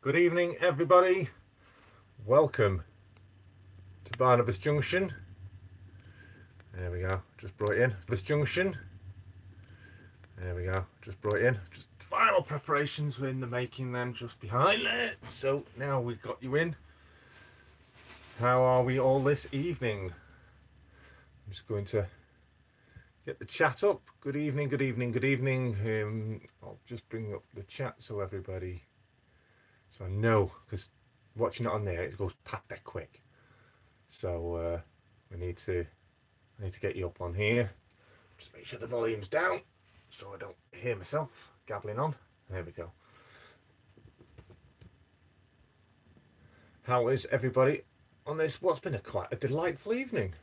Good evening, everybody. Welcome to Barnabas Junction. There we go. Just brought it in. Barnabas Junction. There we go. Just brought it in. Just final preparations were in the making then, just behind there. So now we've got you in. How are we all this evening? I'm just going to get the chat up. Good evening, good evening, good evening. I'll just bring up the chat so everybody, so I know, because watching it on there, it goes past that quick. So I need to get you up on here. Just make sure the volume's down so I don't hear myself gabbling on. There we go. How is everybody on this? What's been quite a delightful evening.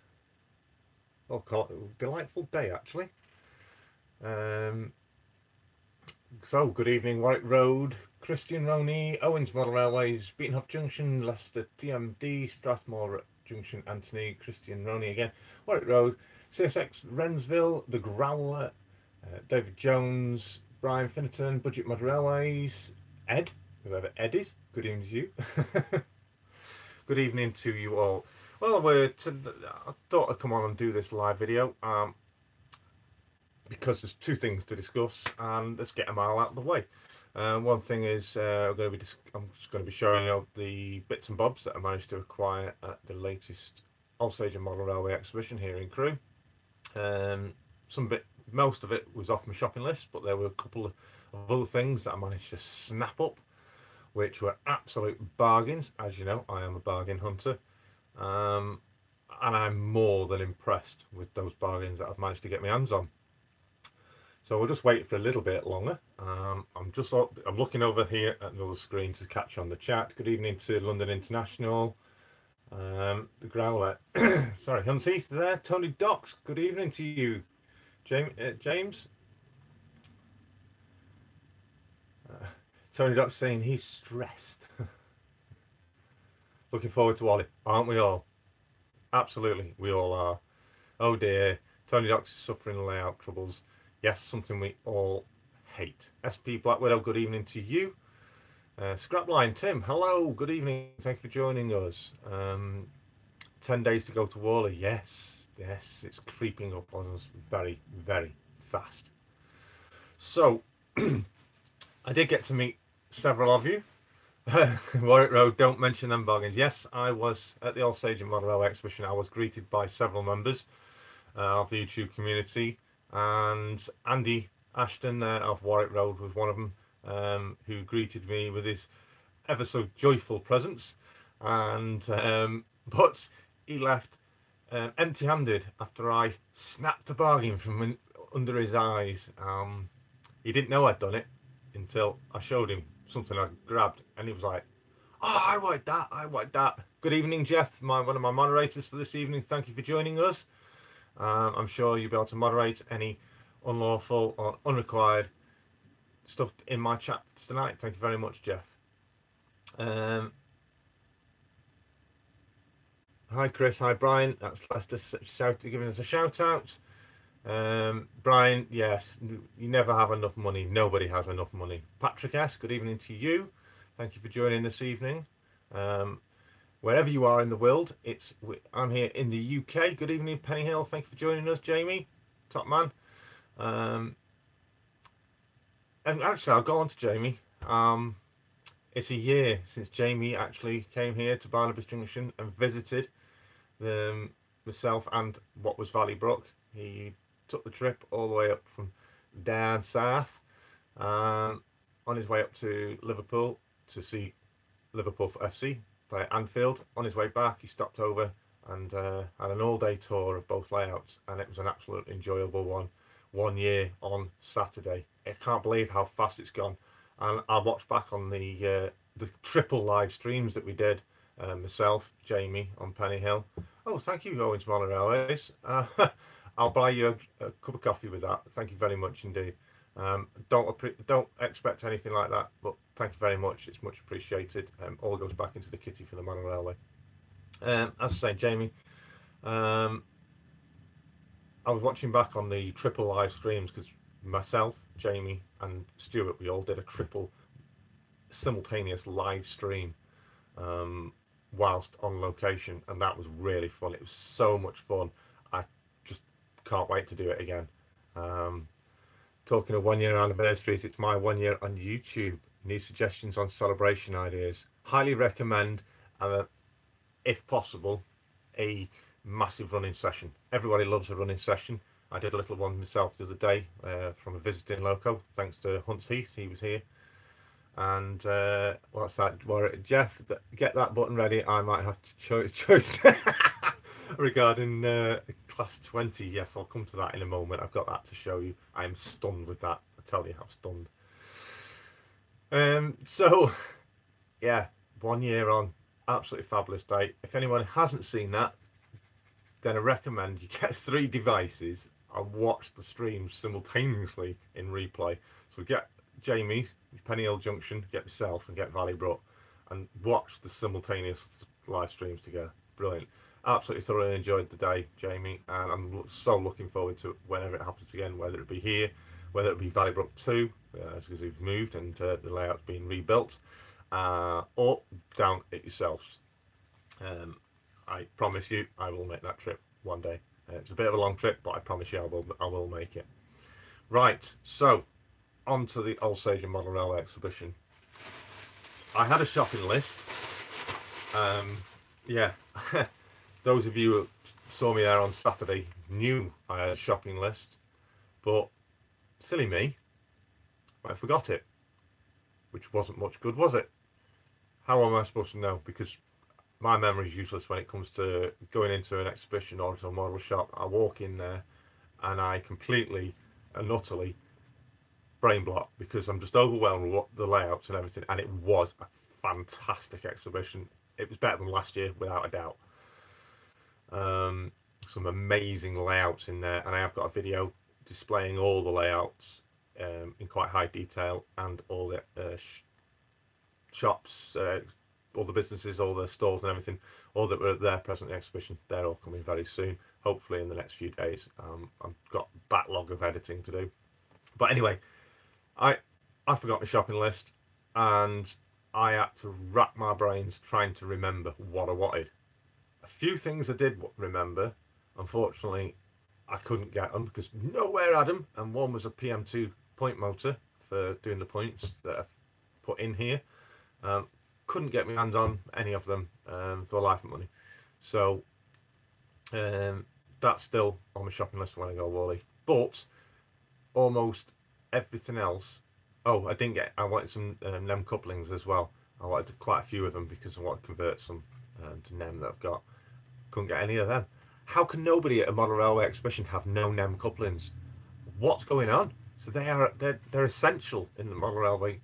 I'll call it a delightful day, actually. So, good evening, Warwick Road, Christian Roney, Owens Model Railways, Beatenhoff Junction, Leicester TMD, Strathmore Junction, Anthony, Christian Roney again, Warwick Road, CSX, Wrensville, The Growler, David Jones, Brian Finnerton, Budget Model Railways, Ed, whoever Ed is, good evening to you. Good evening to you all. Well, I thought I'd come on and do this live video because there's two things to discuss, and let's get them all out of the way. One thing is I'm just going to be showing you the bits and bobs that I managed to acquire at the latest Alsager Model Railway exhibition here in Crewe. Most of it was off my shopping list, but there were a couple of other things that I managed to snap up, which were absolute bargains. As you know, I am a bargain hunter. And I'm more than impressed with those bargains that I've managed to get my hands on. So we'll just wait for a little bit longer. I'm looking over here at another screen to catch on the chat. Good evening to London International, the Growler. Sorry, Hans Heath there. Tony Docks. Good evening to you, James. Tony Docks saying he's stressed. Looking forward to Ollie, aren't we all? Absolutely, we all are. Oh dear, Tony Docks is suffering layout troubles. Yes, something we all hate. SP Black Widow, good evening to you. Scrapline Tim, hello, good evening. Thank you for joining us. 10 days to go to Worley. Yes, it's creeping up on us very, very fast. So, I did get to meet several of you. Warwick Road, don't mention them bargains. Yes, I was at the Alsager Model Railway exhibition. I was greeted by several members of the YouTube community, and Andy Ashton of Warwick Road was one of them, who greeted me with his ever so joyful presence, and but he left empty-handed after I snapped a bargain from under his eyes. He didn't know I'd done it until I showed him something I grabbed, and he was like, "Oh, I want that." Good evening, Jeff, one of my moderators for this evening. Thank you for joining us. I'm sure you'll be able to moderate any unlawful or unrequired stuff in my chat tonight. Thank you very much, Jeff. Hi Chris, hi Brian. That's Lester giving us a shout out. Brian, yes, you never have enough money. Nobody has enough money. Patrick S, good evening to you. Thank you for joining this evening. Wherever you are in the world, I'm here in the UK. Good evening, Penny Hill. Thank you for joining us, Jamie. Top man. And actually, I'll go on to Jamie. It's a year since Jamie actually came here to Barnabas Junction and visited myself and what was Valley Brook. He took the trip all the way up from down south, on his way up to Liverpool to see Liverpool for FC play at Anfield. On his way back, he stopped over and had an all-day tour of both layouts, and it was an absolutely enjoyable one. 1 year on Saturday. I can't believe how fast it's gone. And I watched back on the triple live streams that we did, myself, Jamie on Penny Hill. Oh, thank you, Owens Model Railways. I'll buy you a cup of coffee with that. Thank you very much indeed. Don't expect anything like that, but thank you very much. It's much appreciated. All goes back into the kitty for the Model Railway. As I say, Jamie, I was watching back on the triple live streams because myself, Jamie, and Stuart, we all did a triple simultaneous live stream whilst on location, and that was really fun. It was so much fun. I just can't wait to do it again. Talking of 1 year anniversaries, it's my 1 year on YouTube. Need suggestions on celebration ideas? Highly recommend, if possible, a massive running session. Everybody loves a running session. I did a little one myself the other day from a visiting loco, thanks to Hunts Heath. He was here. And what's that? Jeff, get that button ready. I might have to choose regarding class 20. Yes, I'll come to that in a moment. I've got that to show you. I am stunned with that. I tell you how stunned. So yeah, 1 year on, absolutely fabulous day. If anyone hasn't seen that, then I recommend you get 3 devices and watch the streams simultaneously in replay. So get Jamie, Penny Hill Junction, get myself, and get Valley Brook, and watch the simultaneous live streams together. Brilliant. Absolutely thoroughly enjoyed the day, Jamie, and I'm so looking forward to whenever it happens again, whether it be here, whether it be Valley Brook 2, because we've moved and the layout's been rebuilt, or down at yourselves. I promise you I will make that trip one day. It's a bit of a long trip, but I promise you I will make it. Right, so on to the Old Sage and Model Railway exhibition. I had a shopping list. Yeah, those of you who saw me there on Saturday knew I had a shopping list, but silly me, I forgot it, which wasn't much good, was it? How am I supposed to know? Because my memory is useless when it comes to going into an exhibition or to a model shop. I walk in there and I completely and utterly brain block because I'm just overwhelmed with the layouts and everything, and it was a fantastic exhibition. It was better than last year without a doubt. Some amazing layouts in there, and I have got a video displaying all the layouts in quite high detail, and all the shops, all the businesses, all the stores and everything, all that were there present in the exhibition. They're all coming very soon, hopefully in the next few days. I've got a backlog of editing to do, but anyway, I forgot my shopping list, and I had to rack my brains trying to remember what I wanted. A few things I did remember, unfortunately I couldn't get them because nowhere had them, and one was a PM2 point motor for doing the points that I've put in here. Couldn't get my hands on any of them for the life of money. So that's still on my shopping list when I go Wally. But almost everything else. Oh, I wanted some NEM couplings as well. I wanted quite a few of them because I want to convert some to NEM that I've got. Couldn't get any of them. How can nobody at a model railway exhibition have no NEM couplings? What's going on? So they're essential in the model railway.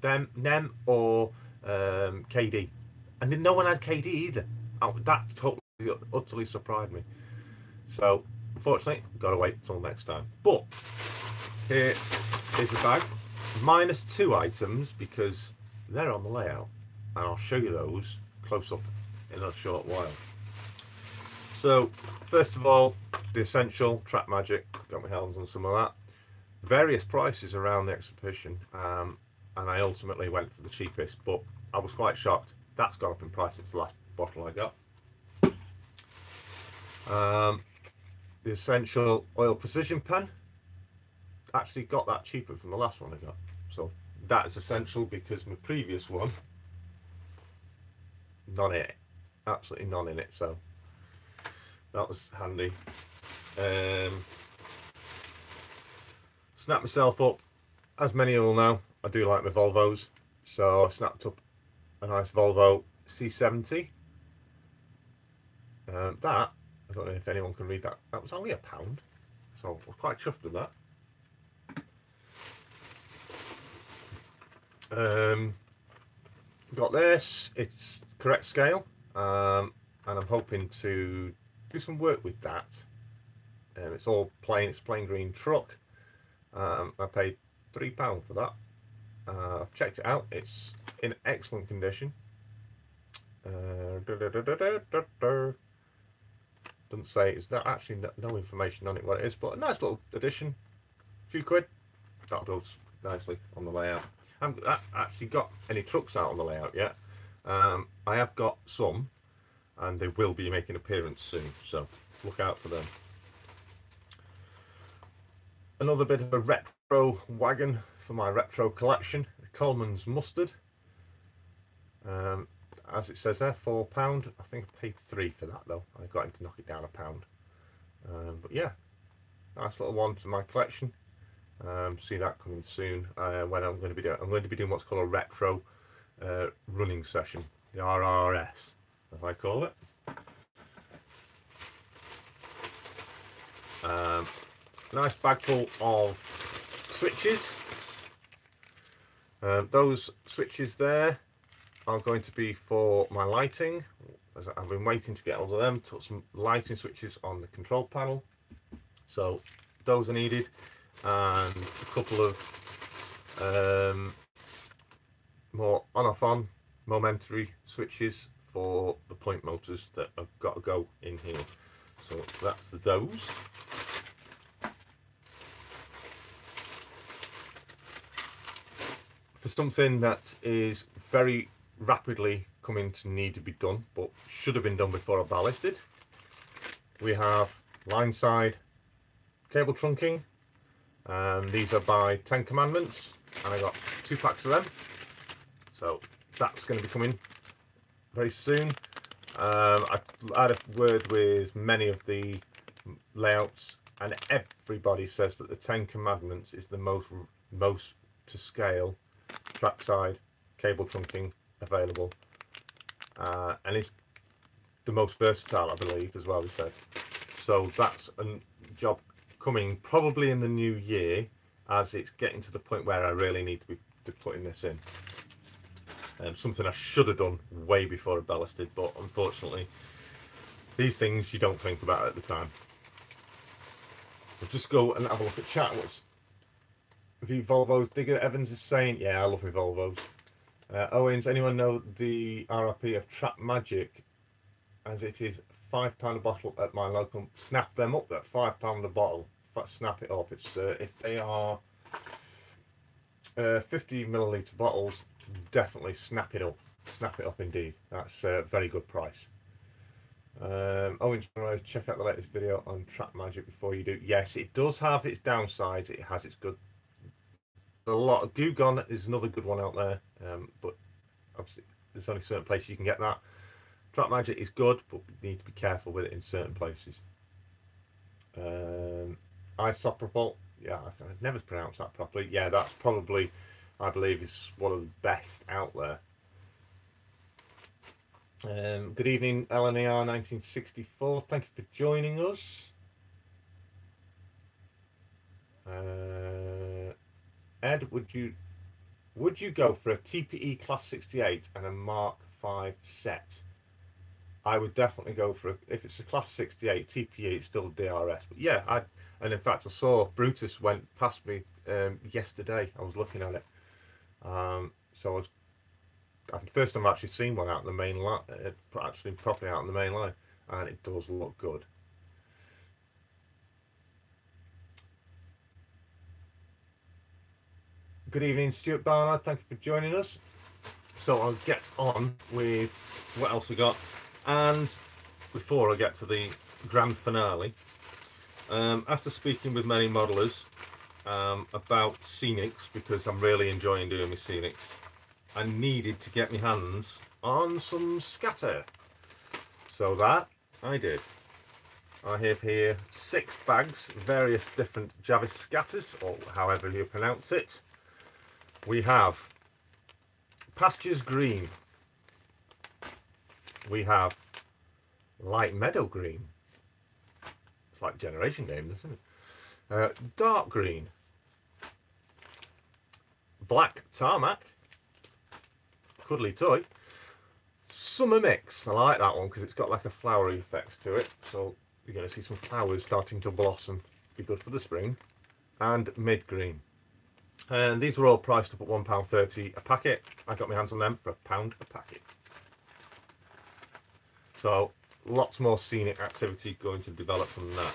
Them NEM or KD, and then no one had KD either. That totally utterly surprised me. So unfortunately, got to wait till next time. But here is the bag, minus 2 items because they're on the layout, and I'll show you those close up in a short while. So first of all, the essential Track Magic, got my hands on some of that. Various prices around the exhibition, and I ultimately went for the cheapest, but I was quite shocked. That's gone up in price since the last bottle I got. The essential oil precision pen, actually got that cheaper from the last one I got. So that is essential because my previous one, none in it, absolutely none in it. So that was handy. Snapped myself up, as many of you will know, I do like my Volvos, so I snapped up a nice Volvo C70. That, I don't know if anyone can read that, that was only £1, so I was quite chuffed with that. Got this, it's correct scale, and I'm hoping to do some work with that. It's all plain, it's a plain green truck. I paid £3 for that. I've checked it out, it's in excellent condition. Doesn't say, it's not actually no information on it what it is, but a nice little addition, a few quid, that goes nicely on the layout. haven't actually got any trucks out on the layout yet. I have got some, and they will be making an appearance soon, so look out for them. Another bit of a retro wagon for my retro collection, Coleman's Mustard. As it says there, £4. I think I paid £3 for that though. I got him to knock it down £1. But yeah, nice little one to my collection. See that coming soon. When I'm going to be doing what's called a retro running session, the RRS, as I call it. Nice bag full of switches. Those switches there are going to be for my lighting, as I've been waiting to get hold of them, to put some lighting switches on the control panel. So those are needed, and a couple of more on-off on momentary switches for the point motors that have got to go in here. So that's those. For something that is very rapidly coming to need to be done, but should have been done before I ballasted, we have line side cable trunking. These are by 10 Commandments, and I got 2 packs of them, so that's going to be coming very soon. I had a word with many of the layouts, and everybody says that the 10 Commandments is the most to scale trackside cable trunking available, and it's the most versatile, I believe, as well, he said. So that's a job coming probably in the new year, as it's getting to the point where I really need to be putting this in. Something I should have done way before I ballasted, but unfortunately these things you don't think about at the time. We'll just go and have a look at chat. What's the Volvos? Digger Evans is saying, yeah, I love my Volvos. Owens, anyone know the RRP of Trap Magic, as it is £5 a bottle at my local? Snap them up at £5 a bottle. Snap it up. It's if they are 50ml bottles, definitely snap it up. Snap it up indeed. That's a very good price. Owens, check out the latest video on Trap Magic before you do. Yes, it does have its downsides. It has its good. A lot of Gugon is another good one out there, but obviously there's only certain places you can get that. Trap Magic is good, but you need to be careful with it in certain places. Isopropyl, yeah, I can never pronounce that properly. Yeah, that's probably, I believe, is one of the best out there. Good evening, LNAR 1964. Thank you for joining us. Ed, would you go for a TPE Class 68 and a Mark 5 set? I would definitely go for if it's a Class 68 TPE, it's still DRS. But yeah, and in fact I saw Brutus went past me yesterday. I was looking at it, so first time I've actually seen one out in the main line, actually properly out in the main line, and it does look good. Good evening, Stuart Barnard. Thank you for joining us. So I'll get on with what else we got, and before I get to the grand finale, after speaking with many modelers about scenics, because I'm really enjoying doing my scenics, I needed to get my hands on some scatter. So that I did. I have here 6 bags, various different Javis scatters, or however you pronounce it. We have Pastures Green. We have Light Meadow Green. It's like Generation Game, isn't it? Dark Green. Black Tarmac. Cuddly Toy. Summer Mix. I like that one because it's got like a flowery effect to it. So you're going to see some flowers starting to blossom. Be good for the spring. And Mid Green. And these were all priced up at £1.30 a packet. I got my hands on them for £1 a packet. So lots more scenic activity going to develop from that.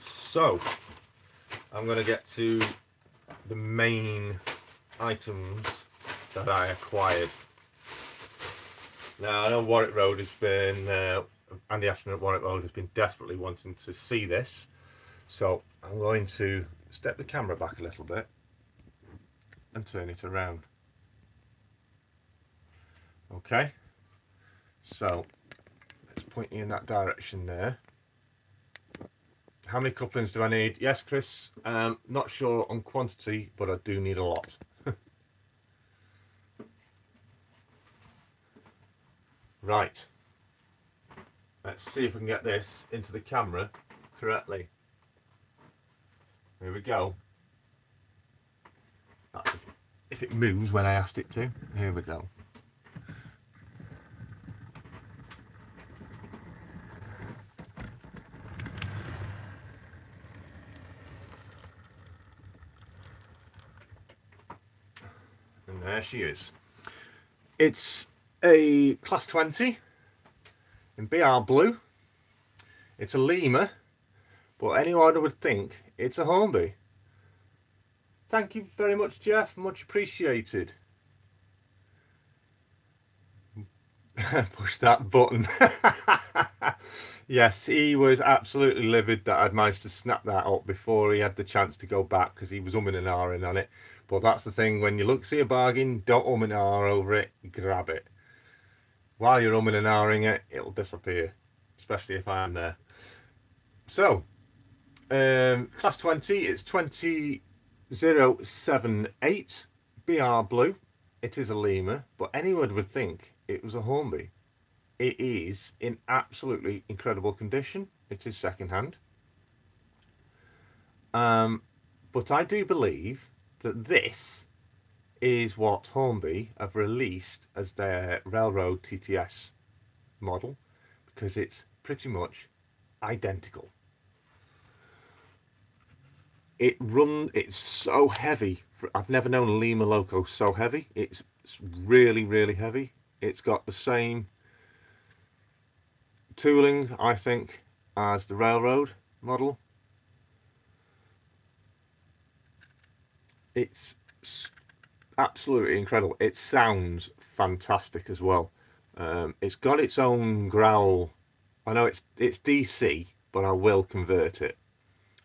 So I'm going to get to the main items that I acquired. Now, I know Warwick Road has been, Andy Ashton at Warwick Road has been desperately wanting to see this. So I'm going to step the camera back a little bit and turn it around. Okay, so let's point you in that direction there. How many couplings do I need? Yes, Chris, not sure on quantity, but I do need a lot. Right, let's see if we can get this into the camera correctly. Here we go. That's if it moves when I asked it to. Here we go. And there she is. It's a Class 20 in BR Blue. It's a lemur, but anyone would think it's a Hornby. Thank you very much, Jeff. Much appreciated. Push that button. Yes, he was absolutely livid that I'd managed to snap that up before he had the chance to go back, because he was umming and ahhing on it. But that's the thing, when you see a bargain, don't um and ah over it, grab it. While you're umming and ahhing it, it'll disappear, especially if I am there. So, Class 20, it's 20078, BR Blue. It is a lemur, but anyone would think it was a Hornby. It is in absolutely incredible condition. It is second-hand. But I do believe that this is what Hornby have released as their Railroad TTS model, because it's pretty much identical. It's so heavy. I've never known a lemur loco so heavy. It's really, really heavy. It's got the same tooling, I think, as the Railroad model. It's absolutely incredible. It sounds fantastic as well. It's got its own growl. I know it's DC, but I will convert it.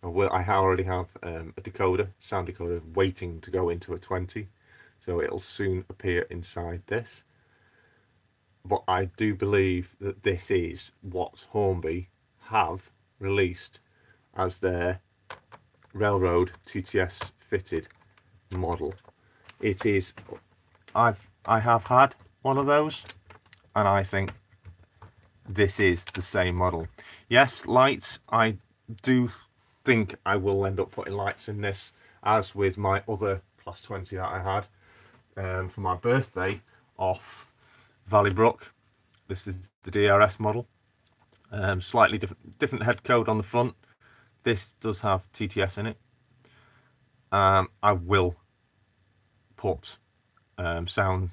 I already have a decoder, sound decoder, waiting to go into a 20, so it'll soon appear inside this. But I do believe that this is what Hornby have released as their Railroad TTS fitted model. It is. I have had one of those, and I think this is the same model. Yes, lights. I do think I will end up putting lights in this, as with my other Class 20 that I had for my birthday off Valleybrook. This is the DRS model. Slightly different head code on the front. This does have TTS in it. I will put sound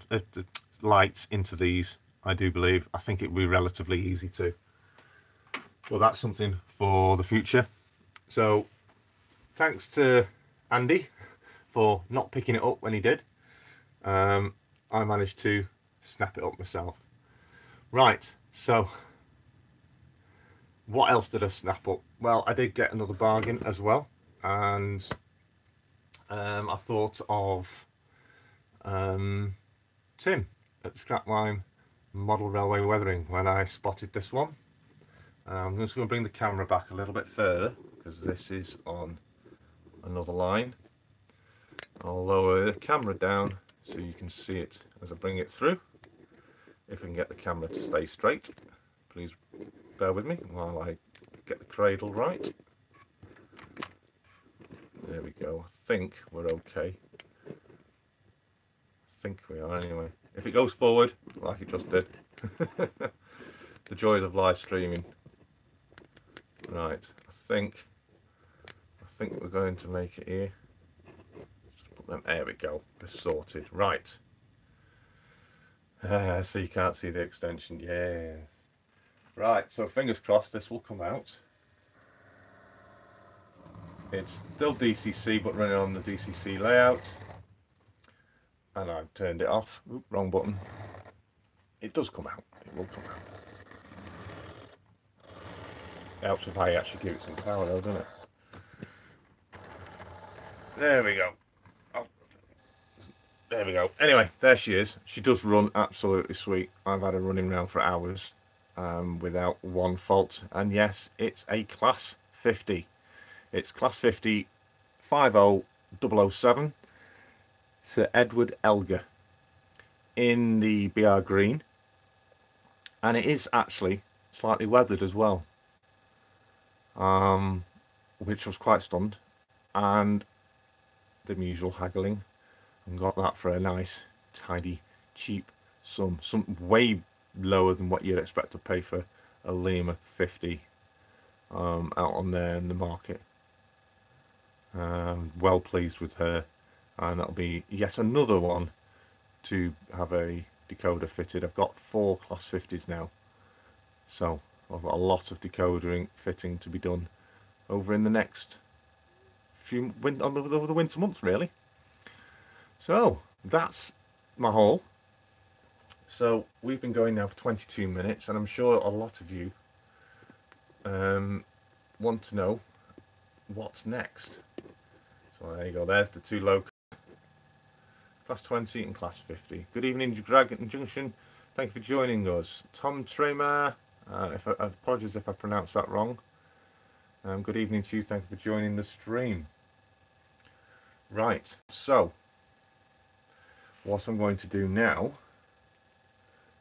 lights into these, I do believe. I think it will be relatively easy to. Well, that's something for the future. So thanks to Andy for not picking it up when he did. I managed to snap it up myself. Right, so what else did I snap up? Well, I did get another bargain as well, and I thought of Tim at Scrapline Model Railway Weathering when I spotted this one. I'm just going to bring the camera back a little bit further, because this is on another line. I'll lower the camera down so you can see it as I bring it through. If I can get the camera to stay straight, please bear with me while I get the cradle right. There we go. I think we're okay. I think we are anyway. If it goes forward, like it just did. The joys of live streaming. Right, I think we're going to make it here. Just put them. There we go. They're sorted. Right. So you can't see the extension. Yeah. Right. So fingers crossed this will come out. It's still DCC, but running on the DCC layout. and I've turned it off. Oop, wrong button. It does come out. It will come out. It helps if I actually give it some power though, doesn't it? There we go. Oh, there we go. Anyway, there she is. She does run absolutely sweet. I've had her running around for hours without one fault. And yes, it's a Class 50. It's Class 50 50007 Sir Edward Elgar in the BR green. And it is actually slightly weathered as well, which was quite stunned. And the usual haggling, and got that for a nice, tidy, cheap sum. Some way lower than what you'd expect to pay for a Lima 50 out on there in the market. Well pleased with her, and that'll be yet another one to have a decoder fitted. I've got 4 Class 50s now, so I've got a lot of decodering fitting to be done over in the next few over the winter months, really. So that's my haul. So we've been going now for 22 minutes, and I'm sure a lot of you want to know what's next. So there you go. There's the 2 local, Class 20 and Class 50. Good evening, Dragon Junction. Thank you for joining us. Tom Tremer, apologies if I pronounced that wrong. Good evening to you. Thank you for joining the stream. Right, so what I'm going to do now,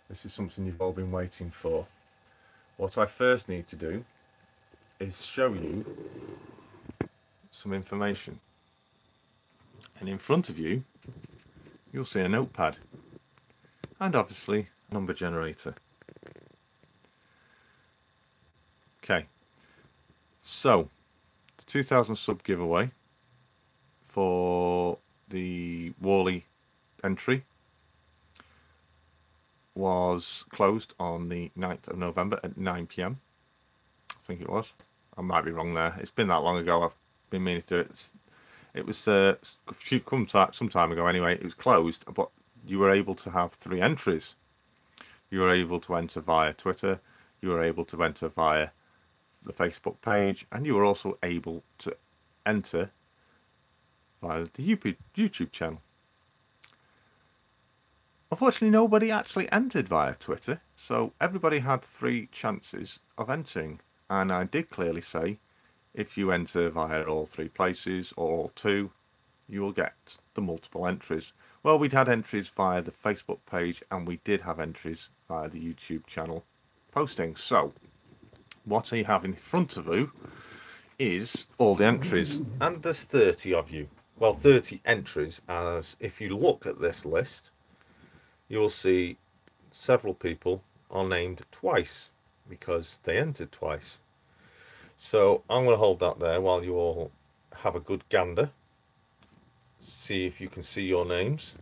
this is something you've all been waiting for. What I first need to do is show you some information. And in front of you, you'll see a notepad and obviously a number generator. Okay, so the 2000 sub giveaway for the Worley entry was closed on the 9th of November at 9 PM. I think it was. I might be wrong there. It's been that long ago. I've been meaning to do it. It was some time ago anyway. It was closed, but you were able to have 3 entries. You were able to enter via Twitter, you were able to enter via the Facebook page, and you were also able to enter via the YouTube channel. Unfortunately, nobody actually entered via Twitter, so everybody had 3 chances of entering. And I did clearly say, if you enter via all 3 places, or all 2, you will get the multiple entries. Well, we'd had entries via the Facebook page, and we did have entries via the YouTube channel posting. So, what you have in front of you is all the entries, and there's 30 of you. Well, 30 entries, as if you look at this list, you'll see several people are named twice because they entered twice. So I'm going to hold that there while you all have a good gander. See if you can see your names.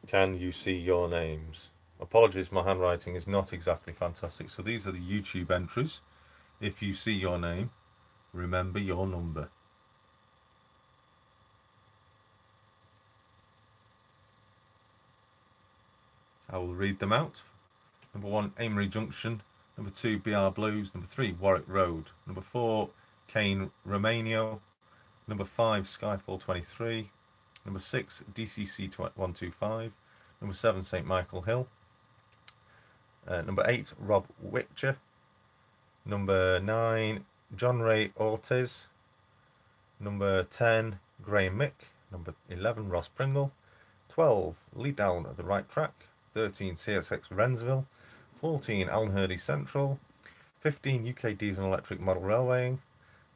Can you see your names? Apologies, my handwriting is not exactly fantastic. So these are the YouTube entries. If you see your name, remember your number. I will read them out. Number 1, Amory Junction. Number 2, BR Blues. Number 3, Warwick Road. Number 4, Kane Romano. Number 5, Skyfall 23. Number 6, DCC 125. Number 7, St Michael Hill. Number 8, Rob Witcher. Number 9, John Ray Ortiz. Number 10, Graham Mick. Number 11, Ross Pringle. 12, Lead Down at the Right Track. 13, CSX Wrensville. 14, Alan Hurley Central. 15, UK Diesel and Electric Model Railwaying.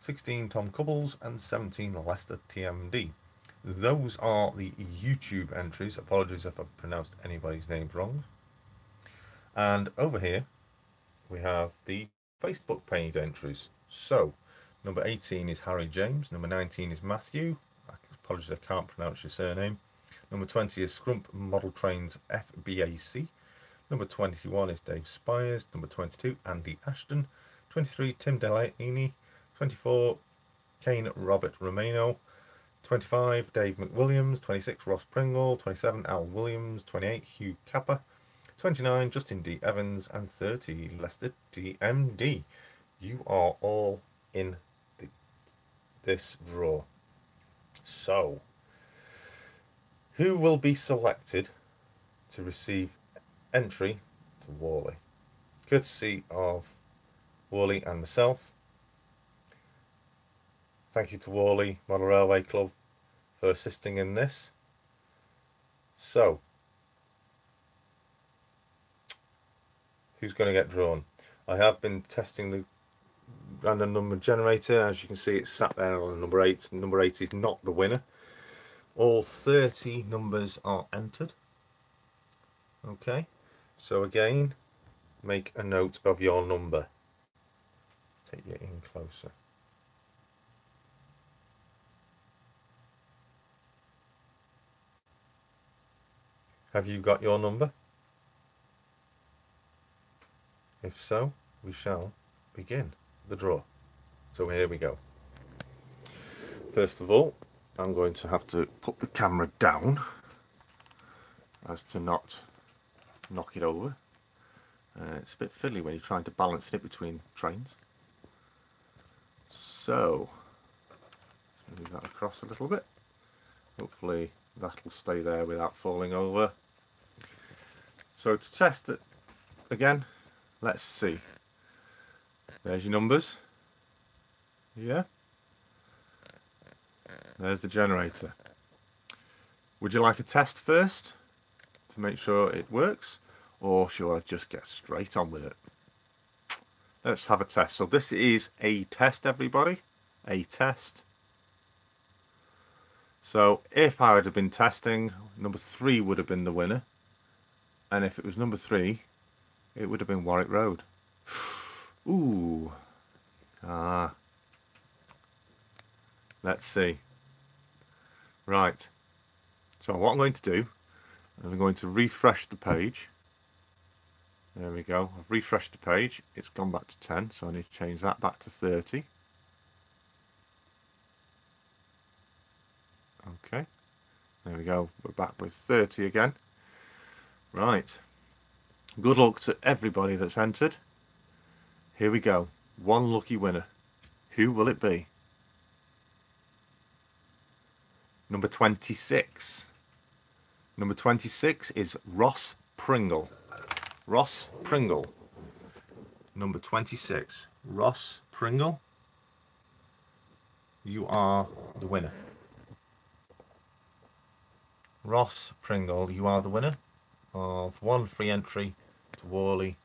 16, Tom Cubbles. And 17, Leicester TMD. Those are the YouTube entries. Apologies if I've pronounced anybody's names wrong. And over here, we have the Facebook page entries. So, number 18 is Harry James. Number 19 is Matthew. Apologies, I can't pronounce your surname. Number 20 is Scrump Model Trains FBAC. Number 21 is Dave Spires. Number 22, Andy Ashton. 23, Tim Delaney. 24, Kane Robert Romano. 25, Dave McWilliams. 26, Ross Pringle. 27, Al Williams. 28, Hugh Capper. 29, Justin D. Evans. And 30, Lester DMD. You are all in this draw. So, who will be selected to receive entry to Worley? Courtesy of Worley and myself. Thank you to Worley Model Railway Club for assisting in this. So, who's going to get drawn? I have been testing the random number generator. As you can see, it's sat there on number 8. Number 8 is not the winner. All 30 numbers are entered. Okay, so again, make a note of your number. Take you in closer. Have you got your number? If so, we shall begin the draw. So here we go. First of all, I'm going to have to put the camera down as to not knock it over. It's a bit fiddly when you're trying to balance it between trains. So, let's move that across a little bit. Hopefully that'll stay there without falling over. So to test it again, let's see. There's your numbers. Yeah. There's the generator. Would you like a test first to make sure it works, or shall I just get straight on with it? Let's have a test. So this is a test, everybody. A test. So if I would have been testing, number 3 would have been the winner. And if it was number 3, it would have been Warwick Road. Ooh. Let's see. Right. So what I'm going to do, I'm going to refresh the page. There we go. I've refreshed the page. It's gone back to 10, so I need to change that back to 30. Okay. There we go. We're back with 30 again. Right. Good luck to everybody that's entered. Here we go. One lucky winner. Who will it be? Number 26. Number 26 is Ross Pringle. Ross Pringle. Number 26. Ross Pringle. You are the winner. Ross Pringle, you are the winner of one free entry to Worley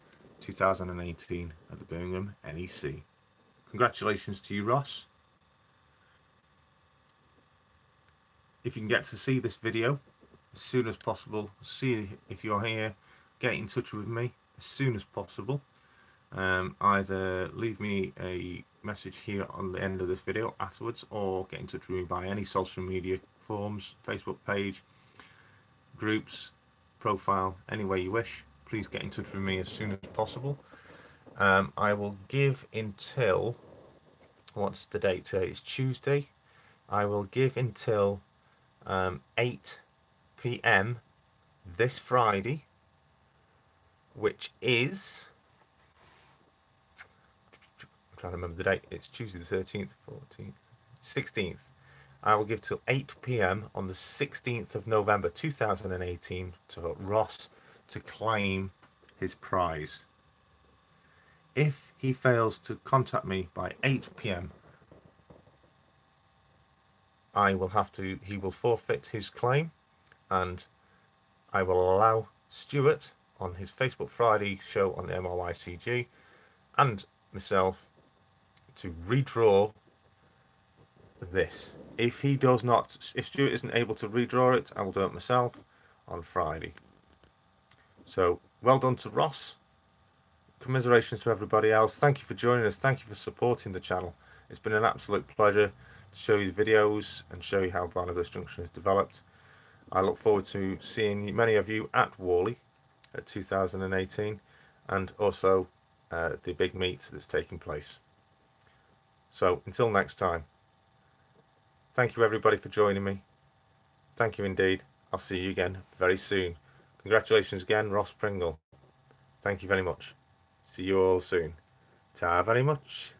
2018 at the Birmingham NEC. Congratulations to you, Ross. If you can get to see this video as soon as possible, see if you're here, get in touch with me as soon as possible. Either leave me a message here on the end of this video afterwards, or get in touch with me by any social media forms, Facebook page, groups, profile, any way you wish. Please get in touch with me as soon as possible. I will give until, what's the date today? It's Tuesday. I will give until 8 PM this Friday, which is, I'm trying to remember the date, it's Tuesday the 13th, 14th, 16th. I will give till 8 PM on the 16th of November 2018 to Ross to claim his prize. If he fails to contact me by 8 PM, he will forfeit his claim, and I will allow Stuart on his Facebook Friday show on the MRYCG and myself to redraw this. If Stuart isn't able to redraw it, I will do it myself on Friday. So well done to Ross. Commiserations to everybody else. Thank you for joining us. Thank you for supporting the channel. It's been an absolute pleasure to show you the videos and show you how Barnabas Junction has developed. I look forward to seeing many of you at Worley at 2018, and also the big meet that's taking place. So until next time, Thank you everybody for joining me. Thank you indeed. I'll see you again very soon. Congratulations again, Ross Pringle. Thank you very much. See you all soon. Ta very much.